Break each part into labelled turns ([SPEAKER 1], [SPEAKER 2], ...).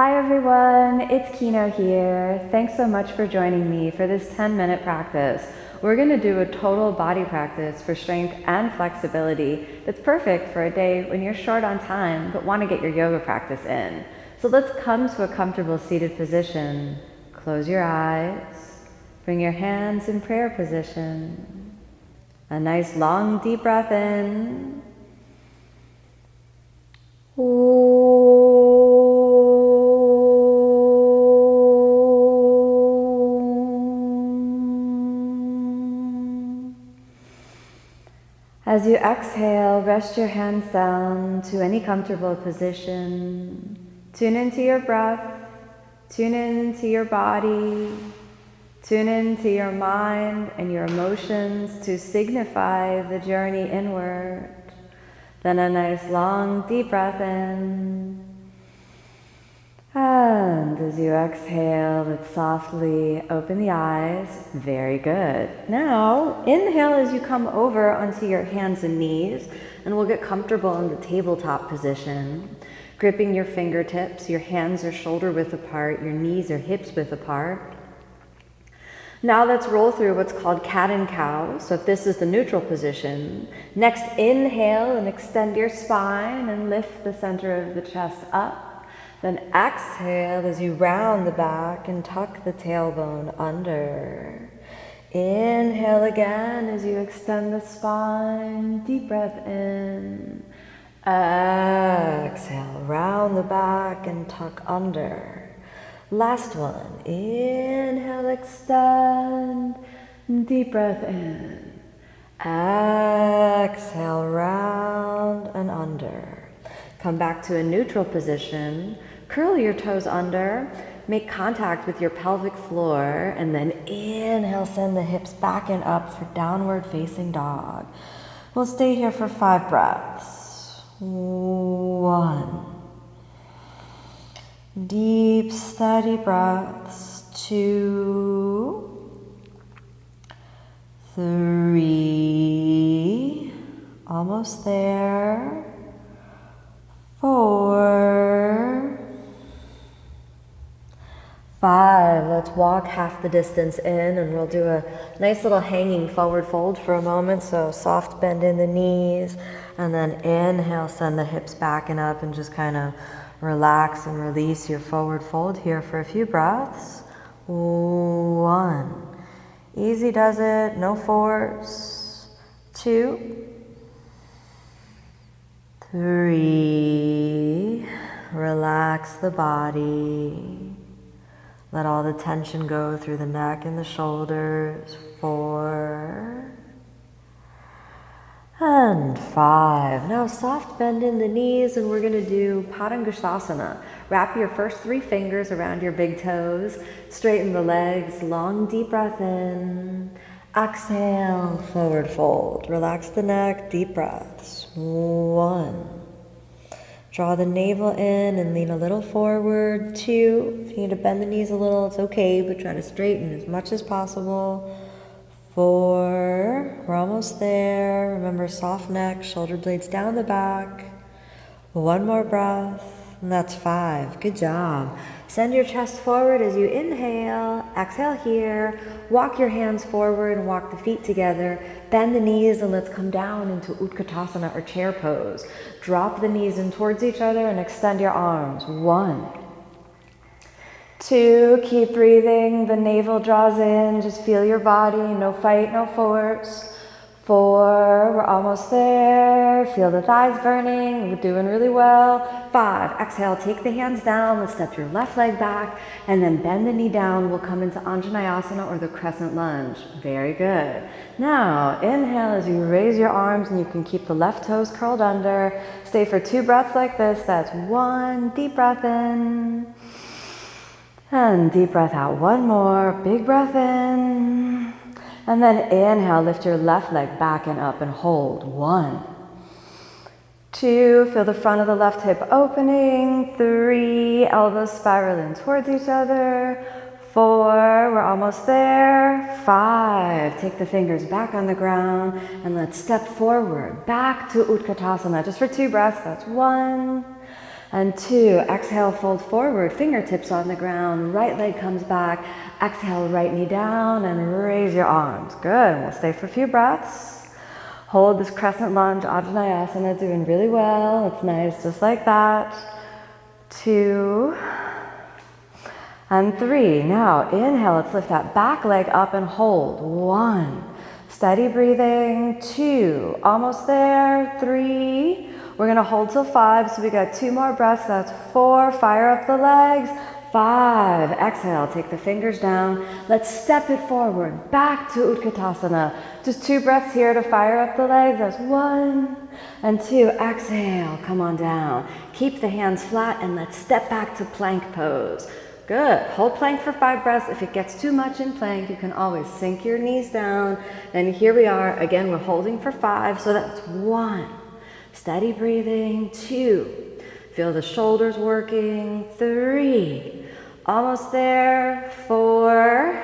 [SPEAKER 1] Hi everyone, it's Kino here. Thanks so much for joining me for this 10-minute practice. We're going to do a total body practice for strength and flexibility that's perfect for a day when you're short on time but want to get your yoga practice in. So let's come to a comfortable seated position. Close your eyes. Bring your hands in prayer position. A nice long deep breath in. As you exhale, rest your hands down to any comfortable position. Tune into your breath, tune into your body, tune into your mind and your emotions to signify the journey inward. Then a nice long deep breath in. And as you exhale, let's softly open the eyes. Very good. Now, inhale as you come over onto your hands and knees, and we'll get comfortable in the tabletop position. Gripping your fingertips, your hands are shoulder width apart, your knees are hips width apart. Now let's roll through what's called cat and cow. So if this is the neutral position, next inhale and extend your spine and lift the center of the chest up. Then exhale as you round the back and tuck the tailbone under. Inhale again as you extend the spine. Deep breath in. Exhale, round the back and tuck under. Last one. Inhale, extend. Deep breath in. Exhale, round and under. Come back to a neutral position. Curl your toes under, make contact with your pelvic floor, and then inhale, send the hips back and up for downward facing dog. We'll stay here for 5 breaths. 1. Deep, steady breaths. 2. 3. Almost there. 4. 5. Let's walk half the distance in, and we'll do a nice little hanging forward fold for a moment. So soft bend in the knees, and then inhale, send the hips back and up, and just kind of relax and release your forward fold here for a few breaths. 1. Easy does it, no force. 2. 3. Relax the body. Let all the tension go through the neck and the shoulders. 4. And 5. Now soft bend in the knees, and we're going to do Padangusthasana. Wrap your first 3 fingers around your big toes. Straighten the legs. Long deep breath in. Exhale, forward fold. Relax the neck, deep breaths. 1. Draw the navel in and lean a little forward. 2. If you need to bend the knees a little, it's okay, but try to straighten as much as possible. 4. We're almost there. Remember, soft neck, shoulder blades down the back. 1 more breath, and that's 5. Good job. Send your chest forward as you inhale. Exhale here. Walk your hands forward and walk the feet together. Bend the knees, and let's come down into Utkatasana or chair pose. Drop the knees in towards each other and extend your arms. 1. 2, keep breathing. The navel draws in. Just feel your body. No fight, no force. 4, we're almost there. Feel the thighs burning. We're doing really well. 5, exhale, take the hands down. Let's step your left leg back and then bend the knee down. We'll come into Anjaneyasana or the crescent lunge. Very good. Now, inhale as you raise your arms, and you can keep the left toes curled under. Stay for 2 breaths like this. That's 1, deep breath in. And deep breath out. 1 more, big breath in. And then inhale, lift your left leg back and up and hold. 1. 2, feel the front of the left hip opening. 3, elbows spiraling towards each other. 4, we're almost there. 5, take the fingers back on the ground and let's step forward, back to Utkatasana. Just for 2 breaths, that's 1. And 2, exhale, fold forward, fingertips on the ground, right leg comes back. Exhale, right knee down and raise your arms. Good, we'll stay for a few breaths. Hold this crescent lunge, Ajnayasana, doing really well. It's nice, just like that. 2 and 3. Now inhale, let's lift that back leg up and hold. 1, steady breathing. 2, almost there. 3, we're gonna hold till 5, so we got 2 more breaths. That's 4, fire up the legs. 5, exhale, take the fingers down. Let's step it forward, back to Utkatasana. Just 2 breaths here to fire up the legs. That's 1 and 2, exhale, come on down. Keep the hands flat and let's step back to plank pose. Good, hold plank for 5 breaths. If it gets too much in plank, you can always sink your knees down. And here we are, again, we're holding for 5, so that's 1, steady breathing. 2, feel the shoulders working. 3, almost there. 4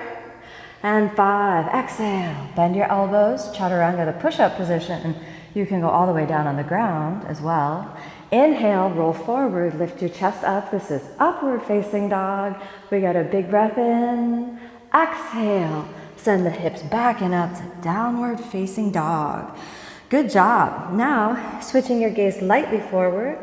[SPEAKER 1] and 5, exhale, bend your elbows, Chaturanga, the push-up position. You can go all the way down on the ground as well. Inhale, roll forward, lift your chest up. This is upward facing dog. We got a big breath in. Exhale, send the hips back and up to downward facing dog. Good job. Now, switching your gaze lightly forward.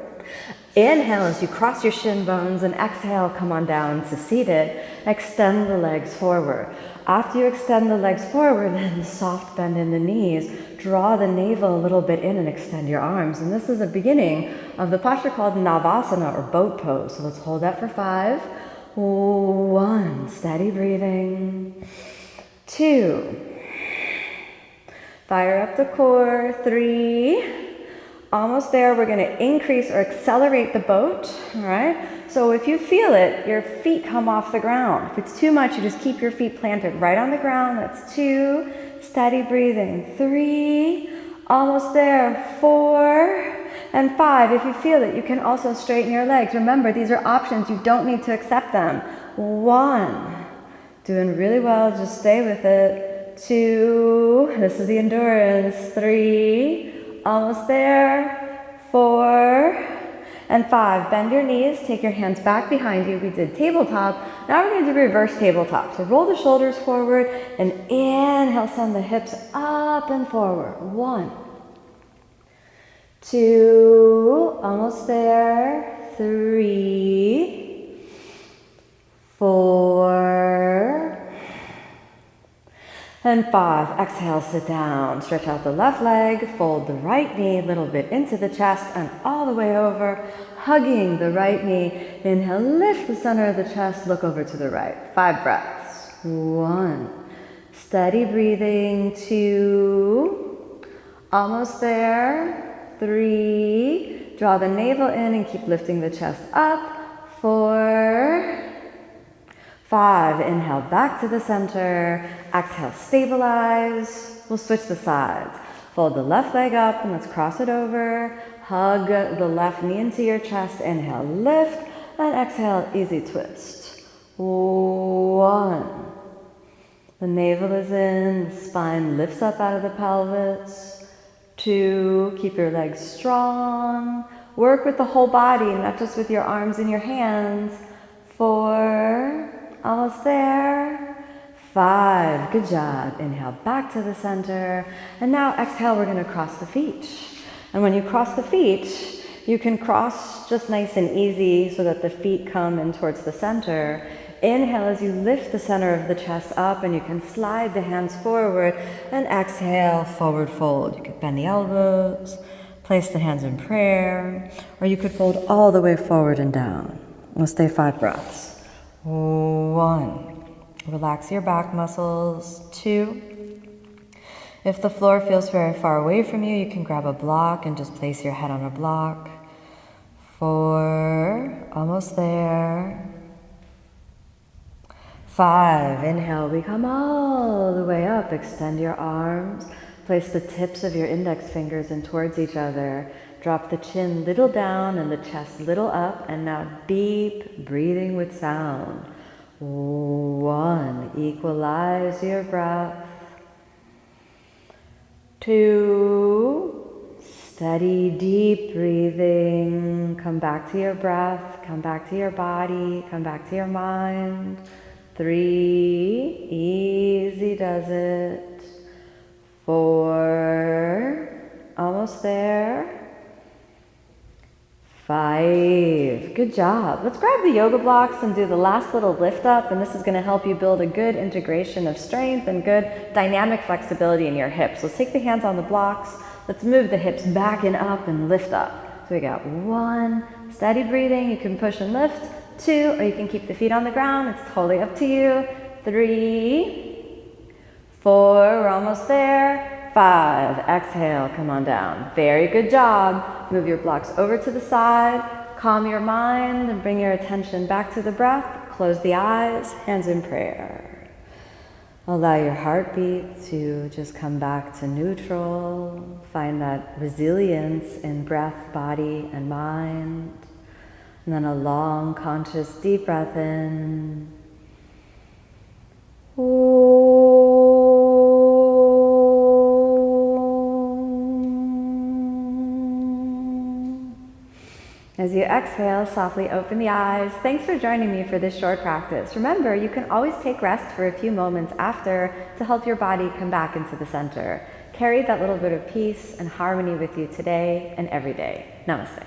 [SPEAKER 1] Inhale as you cross your shin bones, and exhale, come on down to seated. Extend the legs forward. After you extend the legs forward, then soft bend in the knees. Draw the navel a little bit in and extend your arms. And this is the beginning of the posture called Navasana, or boat pose. So let's hold that for 5. 1, steady breathing. 2, fire up the core. 3, almost there. We're gonna increase or accelerate the boat, all right? So if you feel it, your feet come off the ground. If it's too much, you just keep your feet planted right on the ground. That's 2, steady breathing. 3, almost there. 4 and 5. If you feel it, you can also straighten your legs. Remember, these are options. You don't need to accept them. 1, doing really well. Just stay with it. 2, this is the endurance. 3, almost there. 4 and 5. Bend your knees, take your hands back behind you. We did tabletop. Now we're going to do reverse tabletop. So roll the shoulders forward and inhale, send the hips up and forward. 1, 2, almost there. 3, 4 and 5. Exhale, sit down. Stretch out the left leg, fold the right knee a little bit into the chest and all the way over, hugging the right knee. Inhale, lift the center of the chest, look over to the right. 5 breaths. 1, steady breathing. 2, almost there. 3, draw the navel in and keep lifting the chest up. 4, 5, inhale back to the center. Exhale, stabilize. We'll switch the sides. Fold the left leg up and let's cross it over. Hug the left knee into your chest. Inhale, lift, and exhale, easy twist. 1, the navel is in, the spine lifts up out of the pelvis. 2, keep your legs strong. Work with the whole body, not just with your arms and your hands. 4, almost there. 5, good job. Inhale back to the center. And now exhale, we're gonna cross the feet. And when you cross the feet, you can cross just nice and easy so that the feet come in towards the center. Inhale as you lift the center of the chest up, and you can slide the hands forward, and exhale, forward fold. You could bend the elbows, place the hands in prayer, or you could fold all the way forward and down. We'll stay 5 breaths. 1, relax your back muscles. 2, if the floor feels very far away from you, you can grab a block and just place your head on a block. 4, almost there. 5, inhale, we come all the way up. Extend your arms. Place the tips of your index fingers in towards each other. Drop the chin little down and the chest little up. And now deep breathing with sound. 1, equalize your breath. 2, Steady, deep breathing. Come back to your breath, come back to your body, come back to your mind. 3, easy does it. 4, almost there. 5, good job. Let's grab the yoga blocks and do the last little lift up, and this is going to help you build a good integration of strength and good dynamic flexibility in your hips. Let's take the hands on the blocks. Let's move the hips back and up and lift up. So we got 1, steady breathing. You can push and lift. 2, or you can keep the feet on the ground. It's totally up to you. 3, 4, we're almost there. 5, exhale, come on down. Very good job. Move your blocks over to the side. Calm your mind and bring your attention back to the breath. Close the eyes, hands in prayer. Allow your heartbeat to just come back to neutral. Find that resilience in breath, body, and mind. And then a long, conscious, deep breath in. As you exhale, softly open the eyes. Thanks for joining me for this short practice. Remember, you can always take rest for a few moments after to help your body come back into the center. Carry that little bit of peace and harmony with you today and every day. Namaste.